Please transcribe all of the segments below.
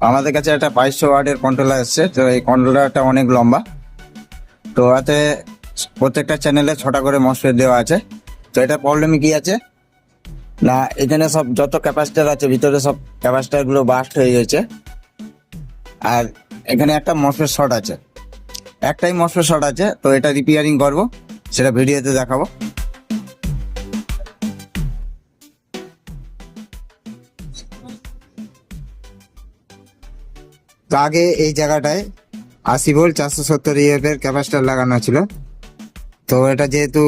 আমাদের কাছে একটা 2200 ওয়াটের কন্ট্রোলার এসছে। তো এই কন্ট্রোলারটা অনেক লম্বা। তো এতে প্রত্যেকটা চ্যানেলে 6টা করে মসফেট দেওয়া আছে। তো এটা প্রবলেমে কি আছে না, এখানে সব যত ক্যাপাসিটার আছে ভিতরে সব ক্যাপাসিটারগুলো বাস্ট হয়ে গেছে। আর এখানে একটা মসফেট শর্ট আছে, একটাই মসফেট শর্ট আছে। তো এটা রিপেয়ারিং করব, সেটা ভিডিওতে দেখাবো। তো আগে এই জায়গাটায় 80 ভোল্ট 470 ইএফ এর ক্যাপাসিটার লাগানো ছিল। তো এটা যেহেতু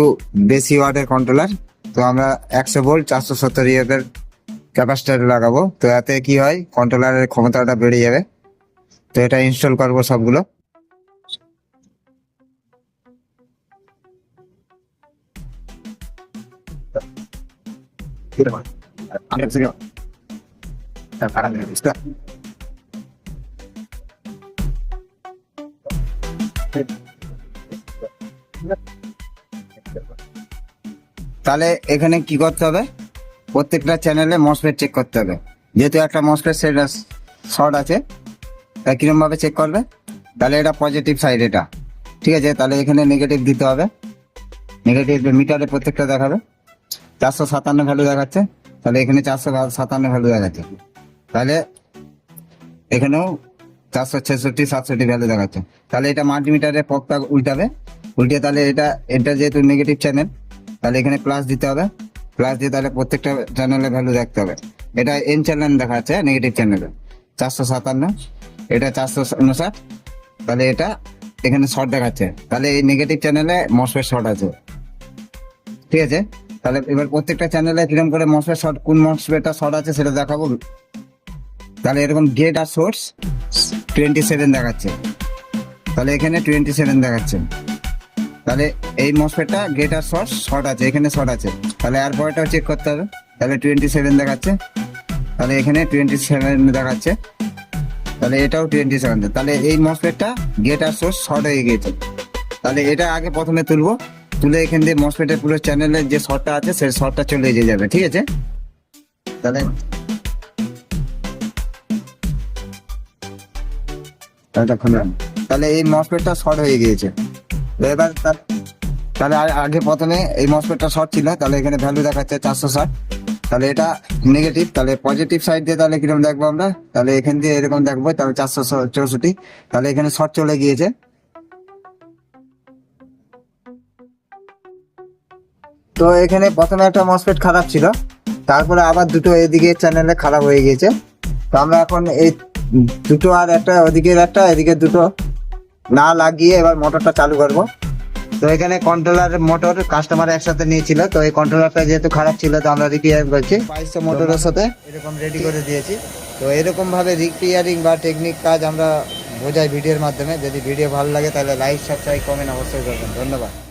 বেশি ওয়াটের কন্ট্রোলার, তো আমরা 100 ভোল্ট 470 ইএফ এর ক্যাপাসিটার লাগাবো। তো এতে কি হয়, কন্ট্রোলারের ক্ষমতাটা বেড়ে যাবে। তো এটা ইনস্টল করবো সবগুলো। তাহলে এখানে কি করতে হবে, প্রত্যেকটা চ্যানেলে মসফেট চেক করতে হবে। যেহেতু একটা মসফেট সেটা শর্ট আছে, তা কিরম ভাবে চেক করবে, তাহলে এটা পজিটিভ সাইড, এটা ঠিক আছে। তাহলে এখানে নেগেটিভ দিতে হবে, নেগেটিভ মিটারে প্রত্যেকটা দেখাবে। 457 ভ্যালু দেখাচ্ছে, তাহলে এখানে 457 ভ্যালু দেখাচ্ছে। তাহলে এখানেও 466 67 ভ্যালু দেখাচ্ছে। তাহলে এটা মাল্টিমিটারে পকটা উল্টাবে, উল্টে তাহলে এটা যেহেতু নেগেটিভ চ্যানেল, তাহলে এখানে প্লাস দিতে হবে। প্লাস দিয়ে তাহলে প্রত্যেকটা চ্যানেলের ভ্যালু দেখতে হবে। এটা এন চ্যানেল দেখাচ্ছে নেগেটিভ চ্যানেলে 457, এটা 459। তাহলে এটা এখানে শর্ট দেখাচ্ছে, তাহলে এই নেগেটিভ চ্যানেলে মসফেট শর্ট আছে, ঠিক আছে। তাহলে এবার প্রত্যেকটা চ্যানেলে কিরকম করে মসফেট শর্ট, কোন মসফেটটা শর্ট আছে সেটা দেখাবো। তাহলে এরকম গেট আর সোর্স 27 দেখাচ্ছে, তাহলে এখানে 27 দেখাচ্ছে। তাহলে এই মসফেটটা গেট আর সোর্স শর্ট আছে, এখানে শর্ট আছে। তাহলে আর পরেরটাও চেক করতে হবে, তাহলে 27 দেখাচ্ছে, তাহলে এখানে 27 দেখাচ্ছে, তাহলে এটাও 27। তাহলে এই মসফেটটা গেট আর সোর্স শর্ট হয়ে গিয়েছে। তাহলে এটা আগে প্রথমে তুলবো, তুলে এখান দিয়ে মসফেটের পুরো চ্যানেলের যে শর্টটা আছে সেই শর্টটা চলে যাবে, ঠিক আছে। তাহলে তাহলে এই মসফেটটা শর্ট হয়ে গিয়েছে। এবার তাহলে আগে প্রথমে এই মসফেটটা শর্ট ছিল, তাহলে এখানে ভ্যালু দেখাচ্ছে 460। তাহলে এটা নেগেটিভ, তাহলে পজিটিভ সাইড দিয়ে তাহলে কিরকম দেখবো আমরা, তাহলে এখান দিয়ে এরকম দেখবো, তাহলে 464। তাহলে এখানে শর্ট চলে গিয়েছে। তো এখানে প্রথমে একটা মসফেট খারাপ ছিল, তারপরে আবার দুটো এদিকে চ্যানেলে খারাপ হয়ে গিয়েছে। তো আমরা এখন এই দুটো আর একটা ওদিকের একটা এদিকে দুটো না লাগিয়ে এবার মোটরটা চালু করব। তো এখানে কন্ট্রোলার মোটর কাস্টমার একসাথে নিয়েছিল, তো এই কন্ট্রোলারটা যেহেতু খারাপ ছিল তো আমরা রিপেয়ার করছি 2200 মোটরের সাথে এরকম রেডি করে দিয়েছি। তো এরকম ভাবে রিপেয়ারিং বা টেকনিক কাজ আমরা বোঝাই ভিডিওর মাধ্যমে। যদি ভিডিও ভালো লাগে তাহলে লাইক সাবস্ক্রাইব কমেন্ট অবশ্যই করবেন। ধন্যবাদ।